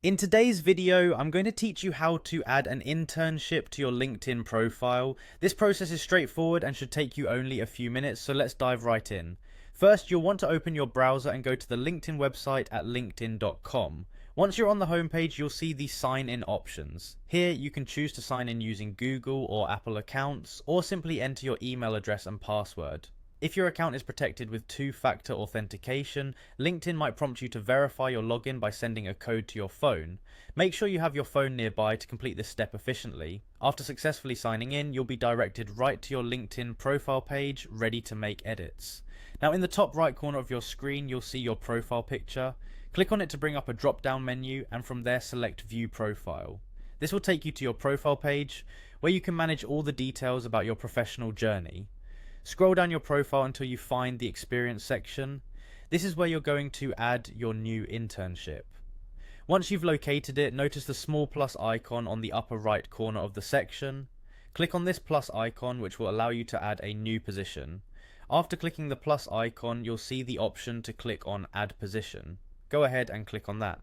In today's video, I'm going to teach you how to add an internship to your LinkedIn profile. This process is straightforward and should take you only a few minutes, so let's dive right in. First, you'll want to open your browser and go to the LinkedIn website at linkedin.com. Once you're on the homepage, you'll see the sign in options. Here, you can choose to sign in using Google or Apple accounts, or simply enter your email address and password. If your account is protected with two-factor authentication, LinkedIn might prompt you to verify your login by sending a code to your phone. Make sure you have your phone nearby to complete this step efficiently. After successfully signing in, you'll be directed right to your LinkedIn profile page, ready to make edits. Now, in the top right corner of your screen, you'll see your profile picture. Click on it to bring up a drop-down menu, and from there select View Profile. This will take you to your profile page, where you can manage all the details about your professional journey. Scroll down your profile until you find the experience section. This is where you're going to add your new internship. Once you've located it, notice the small plus icon on the upper right corner of the section. Click on this plus icon, which will allow you to add a new position. After clicking the plus icon, you'll see the option to click on Add Position. Go ahead and click on that.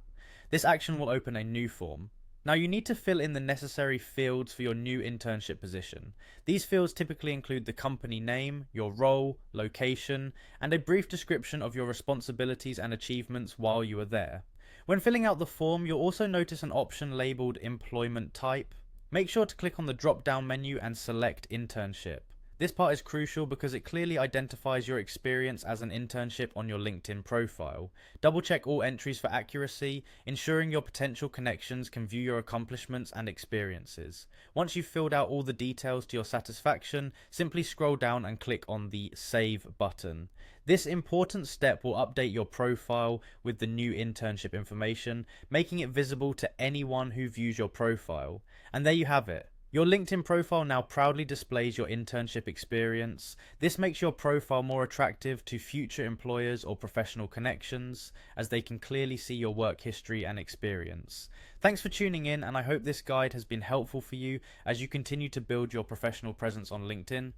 This action will open a new form. Now, you need to fill in the necessary fields for your new internship position. These fields typically include the company name, your role, location, and a brief description of your responsibilities and achievements while you are there. When filling out the form, you'll also notice an option labeled Employment Type. Make sure to click on the drop-down menu and select Internship. This part is crucial because it clearly identifies your experience as an internship on your LinkedIn profile. Double check all entries for accuracy, ensuring your potential connections can view your accomplishments and experiences. Once you've filled out all the details to your satisfaction, simply scroll down and click on the Save button. This important step will update your profile with the new internship information, making it visible to anyone who views your profile. And there you have it. Your LinkedIn profile now proudly displays your internship experience. This makes your profile more attractive to future employers or professional connections, as they can clearly see your work history and experience. Thanks for tuning in, and I hope this guide has been helpful for you as you continue to build your professional presence on LinkedIn.